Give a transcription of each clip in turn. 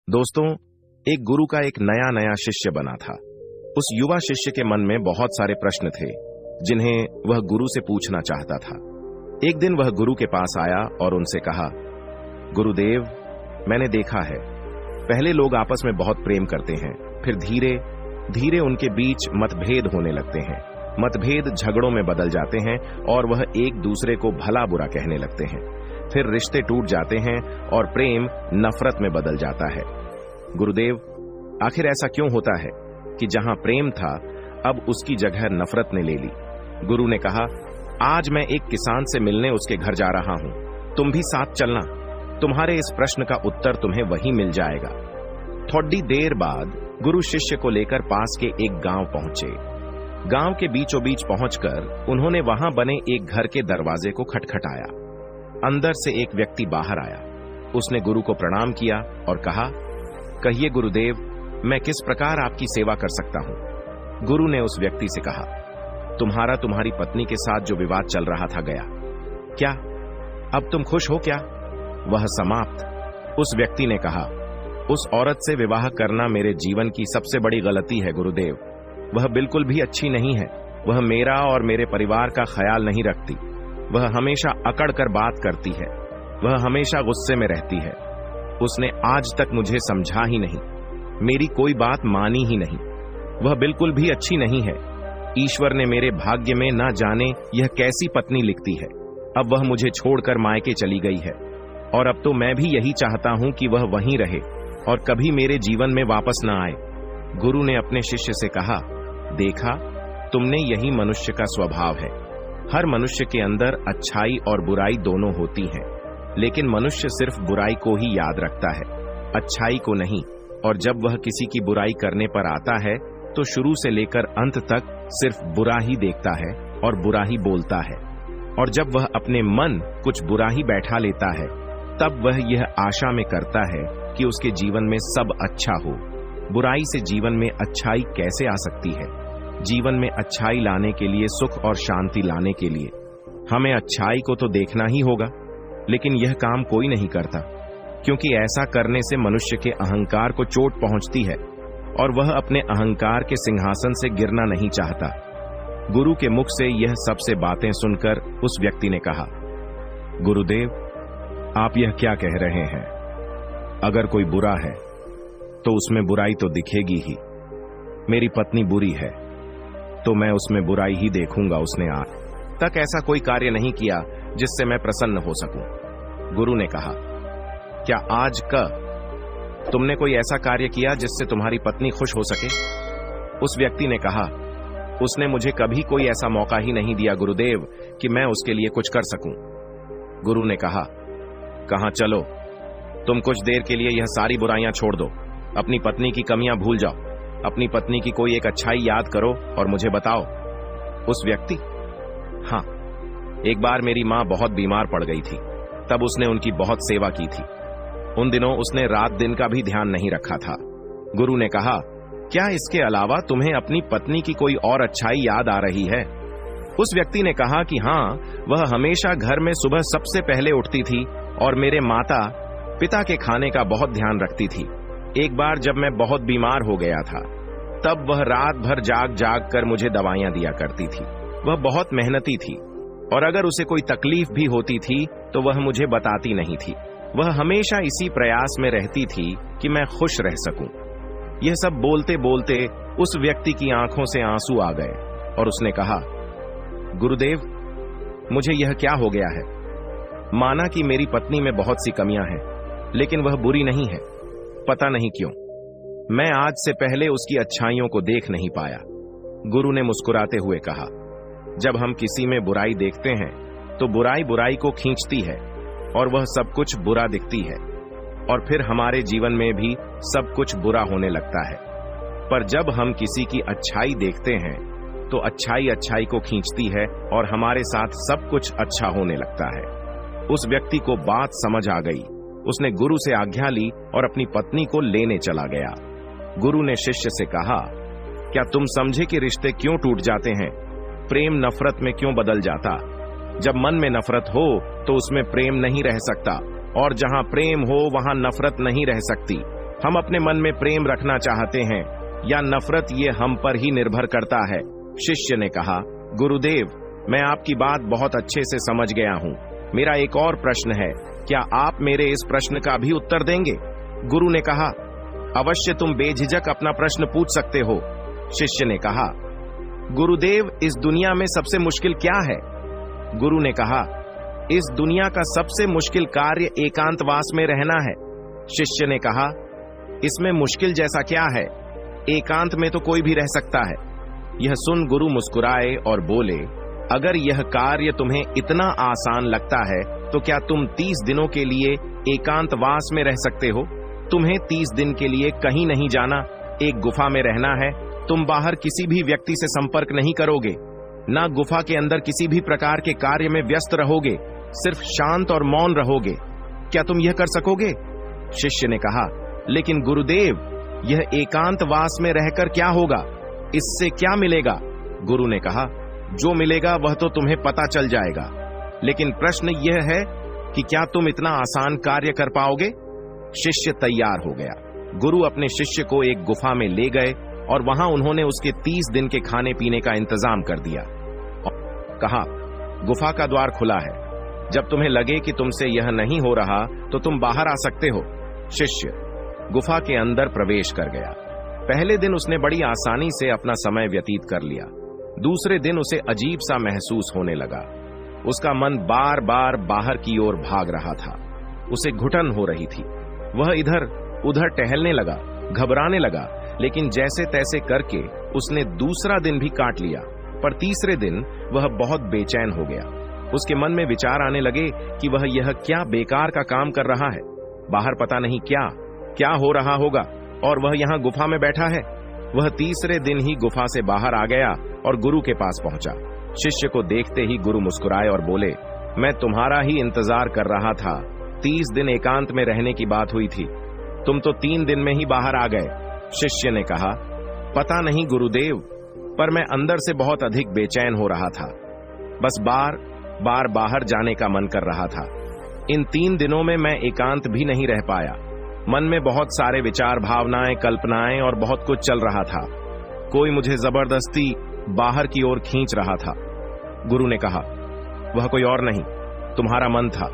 दोस्तों, एक गुरु का एक नया नया शिष्य बना था। उस युवा शिष्य के मन में बहुत सारे प्रश्न थे जिन्हें वह गुरु से पूछना चाहता था। एक दिन वह गुरु के पास आया और उनसे कहा, गुरुदेव, मैंने देखा है पहले लोग आपस में बहुत प्रेम करते हैं, फिर धीरे धीरे उनके बीच मतभेद होने लगते हैं। मतभेद झगड़ों में बदल जाते हैं और वह एक दूसरे को भला बुरा कहने लगते हैं। फिर रिश्ते टूट जाते हैं और प्रेम नफरत में बदल जाता है। गुरुदेव, आखिर ऐसा क्यों होता है कि जहां प्रेम था अब उसकी जगह नफरत ने ले ली? गुरु ने कहा, आज मैं एक किसान से मिलने उसके घर जा रहा हूं, तुम भी साथ चलना। तुम्हारे इस प्रश्न का उत्तर तुम्हें वहीं मिल जाएगा। थोड़ी देर बाद गुरु शिष्य को लेकर पास के एक गांव पहुंचे। गांव के बीचों बीच पहुंचकर उन्होंने वहां बने एक घर के दरवाजे को खटखटाया। अंदर से एक व्यक्ति बाहर आया। उसने गुरु को प्रणाम किया और कहा, कहिए गुरुदेव, मैं किस प्रकार आपकी सेवा कर सकता हूं? गुरु ने उस व्यक्ति से कहा, तुम्हारी पत्नी के साथ जो विवाद चल रहा था गया क्या? अब तुम खुश हो क्या? वह समाप्त। उस व्यक्ति ने कहा, उस औरत से विवाह करना मेरे जीवन की सबसे बड़ी गलती है गुरुदेव। वह बिल्कुल भी अच्छी नहीं है। वह मेरा और मेरे परिवार का ख्याल नहीं रखती। वह हमेशा अकड़ कर बात करती है। वह हमेशा गुस्से में रहती है। उसने आज तक मुझे समझा ही नहीं, मेरी कोई बात मानी ही नहीं। वह बिल्कुल भी अच्छी नहीं है। ईश्वर ने मेरे भाग्य में ना जाने यह कैसी पत्नी लिखती है। अब वह मुझे छोड़कर मायके चली गई है और अब तो मैं भी यही चाहता हूं कि वह वहीं रहे और कभी मेरे जीवन में वापस न आए। गुरु ने अपने शिष्य से कहा, देखा, तुमने, यही मनुष्य का स्वभाव है। हर मनुष्य के अंदर अच्छाई और बुराई दोनों होती हैं, लेकिन मनुष्य सिर्फ बुराई को ही याद रखता है, अच्छाई को नहीं। और जब वह किसी की बुराई करने पर आता है तो शुरू से लेकर अंत तक सिर्फ बुरा ही देखता है और बुरा ही बोलता है। और जब वह अपने मन कुछ बुरा ही बैठा लेता है तब वह यह आशा में करता है कि उसके जीवन में सब अच्छा हो। बुराई से जीवन में अच्छाई कैसे आ सकती है? जीवन में अच्छाई लाने के लिए, सुख और शांति लाने के लिए हमें अच्छाई को तो देखना ही होगा, लेकिन यह काम कोई नहीं करता, क्योंकि ऐसा करने से मनुष्य के अहंकार को चोट पहुंचती है और वह अपने अहंकार के सिंहासन से गिरना नहीं चाहता। गुरु के मुख से यह सबसे बातें सुनकर उस व्यक्ति ने कहा, गुरुदेव, आप यह क्या कह रहे हैं? अगर कोई बुरा है तो उसमें बुराई तो दिखेगी ही। मेरी पत्नी बुरी है तो मैं उसमें बुराई ही देखूंगा। उसने आज तक ऐसा कोई कार्य नहीं किया जिससे मैं प्रसन्न हो सकूं। गुरु ने कहा, क्या आज का तुमने कोई ऐसा कार्य किया जिससे तुम्हारी पत्नी खुश हो सके? उस व्यक्ति ने कहा, उसने मुझे कभी कोई ऐसा मौका ही नहीं दिया गुरुदेव कि मैं उसके लिए कुछ कर सकूं। गुरु ने कहा, कहां चलो, तुम कुछ देर के लिए यह सारी बुराइयां छोड़ दो, अपनी पत्नी की कमियां भूल जाओ, अपनी पत्नी की कोई एक अच्छाई याद करो और मुझे बताओ। उस व्यक्ति, हाँ, एक बार मेरी मां बहुत बीमार पड़ गई थी, तब उसने उनकी बहुत सेवा की थी। उन दिनों उसने रात दिन का भी ध्यान नहीं रखा था। गुरु ने कहा, क्या इसके अलावा तुम्हें अपनी पत्नी की कोई और अच्छाई याद आ रही है? उस व्यक्ति ने कहा कि हाँ, वह हमेशा घर में सुबह सबसे पहले उठती थी और मेरे माता पिता के खाने का बहुत ध्यान रखती थी। एक बार जब मैं बहुत बीमार हो गया था तब वह रात भर जाग जाग कर मुझे दवाइयां दिया करती थी। वह बहुत मेहनती थी और अगर उसे कोई तकलीफ भी होती थी तो वह मुझे बताती नहीं थी। वह हमेशा इसी प्रयास में रहती थी कि मैं खुश रह सकूं। यह सब बोलते बोलते उस व्यक्ति की आंखों से आंसू आ गए और उसने कहा, गुरुदेव, मुझे यह क्या हो गया है? माना कि मेरी पत्नी में बहुत सी कमियां हैं, लेकिन वह बुरी नहीं है। पता नहीं क्यों मैं आज से पहले उसकी अच्छाइयों को देख नहीं पाया। गुरु ने मुस्कुराते हुए कहा, जब हम किसी में बुराई देखते हैं तो बुराई बुराई को खींचती है और वह सब कुछ बुरा दिखती है और फिर हमारे जीवन में भी सब कुछ बुरा होने लगता है। पर जब हम किसी की अच्छाई देखते हैं तो अच्छाई अच्छाई को खींचती है और हमारे साथ सब कुछ अच्छा होने लगता है। उस व्यक्ति को बात समझ आ गई। उसने गुरु से आज्ञा ली और अपनी पत्नी को लेने चला गया। गुरु ने शिष्य से कहा, क्या तुम समझे कि रिश्ते क्यों टूट जाते हैं? प्रेम नफरत में क्यों बदल जाता? जब मन में नफरत हो तो उसमें प्रेम नहीं रह सकता और जहां प्रेम हो वहां नफरत नहीं रह सकती। हम अपने मन में प्रेम रखना चाहते हैं या नफरत, ये हम पर ही निर्भर करता है। शिष्य ने कहा, गुरुदेव, मैं आपकी बात बहुत अच्छे से समझ गया हूँ। मेरा एक और प्रश्न है, क्या आप मेरे इस प्रश्न का भी उत्तर देंगे? गुरु ने कहा, अवश्य, तुम बेझिझक अपना प्रश्न पूछ सकते हो। शिष्य ने कहा, गुरुदेव, इस दुनिया में सबसे मुश्किल क्या है? गुरु ने कहा, इस दुनिया का सबसे मुश्किल कार्य एकांतवास में रहना है। शिष्य ने कहा, इसमें मुश्किल जैसा क्या है? एकांत में तो कोई भी रह सकता है। यह सुन गुरु मुस्कुराए और बोले, अगर यह कार्य तुम्हें इतना आसान लगता है तो क्या तुम 30 दिनों के लिए एकांतवास में रह सकते हो? तुम्हें 30 दिन के लिए कहीं नहीं जाना, एक गुफा में रहना है। तुम बाहर किसी भी व्यक्ति से संपर्क नहीं करोगे, ना गुफा के अंदर किसी भी प्रकार के कार्य में व्यस्त रहोगे, सिर्फ शांत और मौन रहोगे। क्या तुम यह कर सकोगे? शिष्य ने कहा, लेकिन गुरुदेव, यह एकांतवास में रहकर क्या होगा? इससे क्या मिलेगा? गुरु ने कहा, जो मिलेगा वह तो तुम्हें पता चल जाएगा, लेकिन प्रश्न यह है कि क्या तुम इतना आसान कार्य कर पाओगे? शिष्य तैयार हो गया। गुरु अपने शिष्य को एक गुफा में ले गए और वहां उन्होंने उसके 30 दिन के खाने पीने का इंतजाम कर दिया और कहा, गुफा का द्वार खुला है, जब तुम्हें लगे कि तुमसे यह नहीं हो रहा तो तुम बाहर आ सकते हो। शिष्य गुफा के अंदर प्रवेश कर गया। पहले दिन उसने बड़ी आसानी से अपना समय व्यतीत कर लिया। दूसरे दिन उसे अजीब सा महसूस होने लगा। उसका मन बार बार बाहर की ओर भाग रहा था। उसे घुटन हो रही थी। वह इधर उधर टहलने लगा, घबराने लगा, लेकिन जैसे तैसे करके उसने दूसरा दिन भी काट लिया। पर तीसरे दिन वह बहुत बेचैन हो गया। उसके मन में विचार आने लगे कि वह यह क्या बेकार का काम कर रहा है। बाहर पता नहीं क्या क्या हो रहा होगा और वह यहाँ गुफा में बैठा है। वह तीसरे दिन ही गुफा से बाहर आ गया और गुरु के पास पहुंचा। शिष्य को देखते ही गुरु मुस्कुराए और बोले, मैं तुम्हारा ही इंतजार कर रहा था। 30 दिन एकांत में रहने की बात हुई थी, तुम तो 3 दिन में ही बाहर आ गए। शिष्य ने कहा, पता नहीं गुरुदेव, पर मैं अंदर से बहुत अधिक बेचैन हो रहा था। बस बार बार बाहर जाने का मन कर रहा था। इन 3 दिनों में मैं एकांत भी नहीं रह पाया। मन में बहुत सारे विचार, भावनाएं, कल्पनाएं और बहुत कुछ चल रहा था। कोई मुझे जबरदस्ती बाहर की ओर खींच रहा था। गुरु ने कहा, वह कोई और नहीं, तुम्हारा मन था।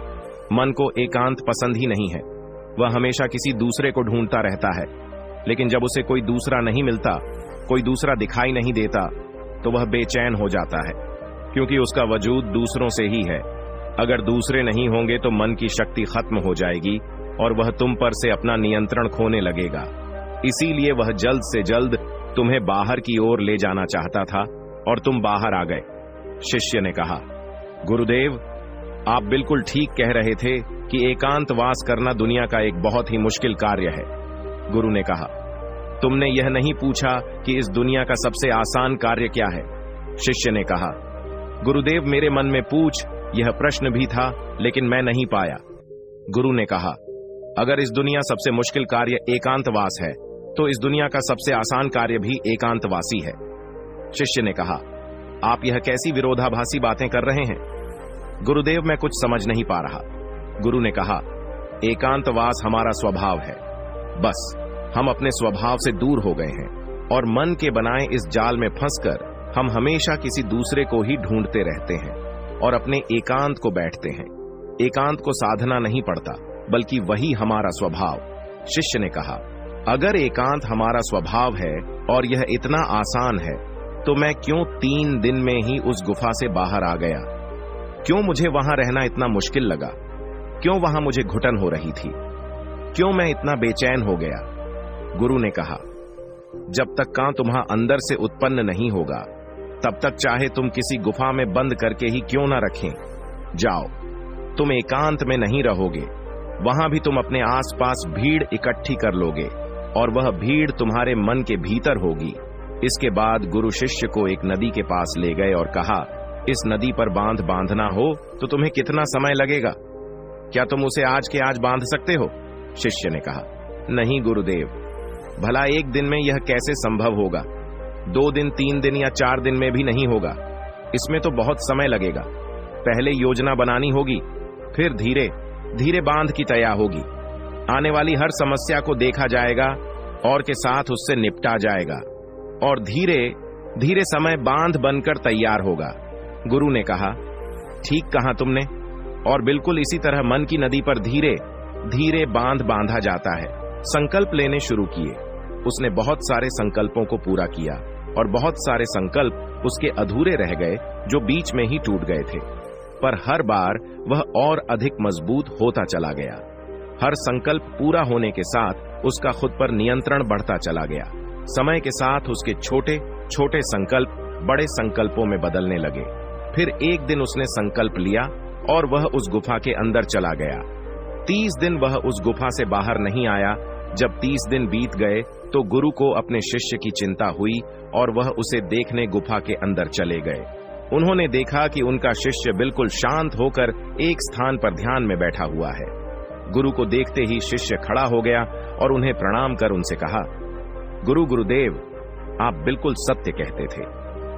मन को एकांत पसंद ही नहीं है। वह हमेशा किसी दूसरे को ढूंढता रहता है, लेकिन जब उसे कोई दूसरा नहीं मिलता, कोई दूसरा दिखाई नहीं देता, तो वह बेचैन हो जाता है, क्योंकि उसका वजूद दूसरों से ही है। अगर दूसरे नहीं होंगे तो मन की शक्ति खत्म हो जाएगी और वह तुम पर से अपना नियंत्रण खोने लगेगा। इसीलिए वह जल्द से जल्द तुम्हें बाहर की ओर ले जाना चाहता था और तुम बाहर आ गए। शिष्य ने कहा, गुरुदेव, आप बिल्कुल ठीक कह रहे थे कि एकांतवास करना दुनिया का एक बहुत ही मुश्किल कार्य है। गुरु ने कहा, तुमने यह नहीं पूछा कि इस दुनिया का सबसे आसान कार्य क्या है। शिष्य ने कहा, गुरुदेव, मेरे मन में पूछ यह प्रश्न भी था, लेकिन मैं नहीं पाया। गुरु ने कहा, अगर इस दुनिया सबसे मुश्किल कार्य एकांतवास है, तो इस दुनिया का सबसे आसान कार्य भी एकांतवासी है। शिष्य ने कहा, आप यह कैसी विरोधाभासी बातें कर रहे हैं? गुरुदेव, मैं कुछ समझ नहीं पा रहा। गुरु ने कहा, एकांतवास हमारा स्वभाव है। बस हम अपने स्वभाव से दूर हो गए हैं और मन के बनाए इस जाल में फंसकर हम हमेशा किसी दूसरे को ही ढूंढते रहते हैं और अपने एकांत को बैठते हैं। एकांत को साधना नहीं पड़ता, बल्कि वही हमारा स्वभाव। शिष्य ने कहा, अगर एकांत हमारा स्वभाव है और यह इतना आसान है, तो मैं क्यों 3 दिन में ही उस गुफा से बाहर आ गया? क्यों मुझे वहां रहना इतना मुश्किल लगा? क्यों वहां मुझे घुटन हो रही थी? क्यों मैं इतना बेचैन हो गया? गुरु ने कहा, जब तक कां तुम्हां अंदर से उत्पन्न नहीं होगा, तब तक चाहे तुम किसी गुफा में बंद करके ही क्यों ना रखें, जाओ। तुम एकांत में नहीं रहोगे, वहां भी तुम अपने आसपास भीड़ इकट्ठी कर लोगे और वह भीड़ तुम्हारे मन के भीतर होगी। इसके बाद गुरु शिष्य को एक नदी के पास ले गए और कहा, इस नदी पर बांध बांधना हो तो तुम्हें कितना समय लगेगा? क्या तुम उसे आज के आज बांध सकते हो? शिष्य ने कहा, नहीं गुरुदेव, भला एक दिन में यह कैसे संभव होगा? 2 दिन, 3 दिन या 4 दिन में भी नहीं होगा। इसमें तो बहुत समय लगेगा। पहले योजना बनानी होगी, फिर धीरे धीरे बांध की तैयार होगी। आने वाली हर समस्या को देखा जाएगा और के साथ उससे निपटा जाएगा और धीरे धीरे समय बांध बनकर तैयार होगा। गुरु ने कहा, ठीक कहा तुमने। और बिल्कुल इसी तरह मन की नदी पर धीरे धीरे बांध बांधा जाता है। संकल्प लेने शुरू किए। उसने बहुत सारे संकल्पों को पूरा किया और बहुत सारे संकल्प उसके अधूरे रह गए जो बीच में ही टूट गए थे, पर हर बार वह और अधिक मजबूत होता चला गया। हर संकल्प पूरा होने के साथ उसका खुद पर नियंत्रण बढ़ता चला गया। समय के साथ उसके छोटे छोटे संकल्प बड़े संकल्पों में बदलने लगे। फिर एक दिन उसने संकल्प लिया और वह उस गुफा के अंदर चला गया। 30 दिन वह उस गुफा से बाहर नहीं आया। जब 30 दिन बीत गए तो गुरु को अपने शिष्य की चिंता हुई और वह उसे देखने गुफा के अंदर चले गए। उन्होंने देखा कि उनका शिष्य बिल्कुल शांत होकर एक स्थान पर ध्यान में बैठा हुआ है। गुरु को देखते ही शिष्य खड़ा हो गया और उन्हें प्रणाम कर उनसे कहा, गुरुदेव, आप बिल्कुल सत्य कहते थे।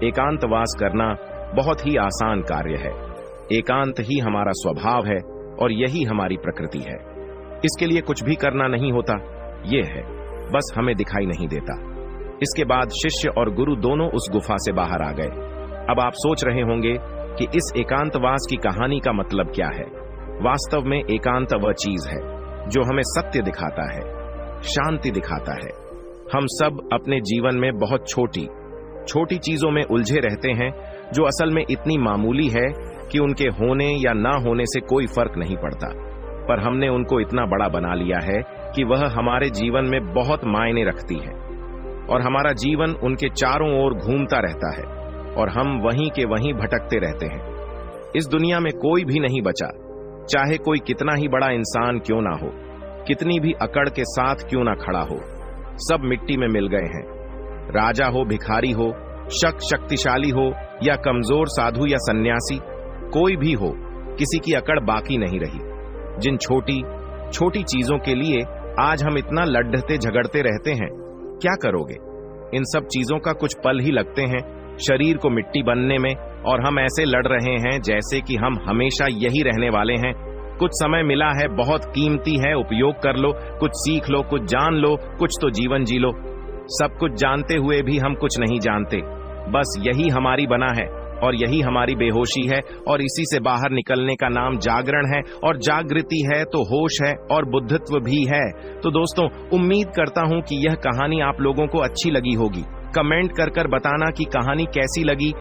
एकांतवास करना बहुत ही आसान कार्य है। एकांत ही हमारा स्वभाव है और यही हमारी प्रकृति है। इसके लिए कुछ भी करना नहीं होता, ये है, बस हमें दिखाई नहीं देता। इसके बाद शिष्य और गुरु दोनों उस गुफा से बाहर आ गए। अब आप सोच रहे होंगे कि इस एकांतवास की कहानी का मतलब क्या है। वास्तव में एकांत वह चीज है जो हमें सत्य दिखाता है, शांति दिखाता है। हम सब अपने जीवन में बहुत छोटी छोटी चीजों में उलझे रहते हैं जो असल में इतनी मामूली है कि उनके होने या ना होने से कोई फर्क नहीं पड़ता, पर हमने उनको इतना बड़ा बना लिया है कि वह हमारे जीवन में बहुत मायने रखती है और हमारा जीवन उनके चारों ओर घूमता रहता है और हम वहीं के वहीं भटकते रहते हैं। इस दुनिया में कोई भी नहीं बचा, चाहे कोई कितना ही बड़ा इंसान क्यों ना हो, कितनी भी अकड़ के साथ क्यों ना खड़ा हो, सब मिट्टी में मिल गए हैं। राजा हो, भिखारी हो, शक्तिशाली हो या कमजोर साधु या सन्यासी, कोई भी हो, किसी की अकड़ बाकी नहीं रही। जिन छोटी छोटी चीजों के लिए आज हम इतना लड़ते झगड़ते रहते हैं, क्या करोगे? इन सब चीजों का कुछ पल ही लगते हैं शरीर को मिट्टी बनने में और हम ऐसे लड़ रहे हैं जैसे कि हम हमेशा यही रहने वाले हैं। कुछ समय मिला है, बहुत कीमती है, उपयोग कर लो, कुछ सीख लो, कुछ जान लो, कुछ तो जीवन जी लो। सब कुछ जानते हुए भी हम कुछ नहीं जानते, बस यही हमारी बना है और यही हमारी बेहोशी है और इसी से बाहर निकलने का नाम जागरण है और जागृति है तो होश है और बुद्धित्व भी है। तो दोस्तों, उम्मीद करता हूं कि यह कहानी आप लोगों को अच्छी लगी होगी। कमेंट कर बताना कि कहानी कैसी लगी।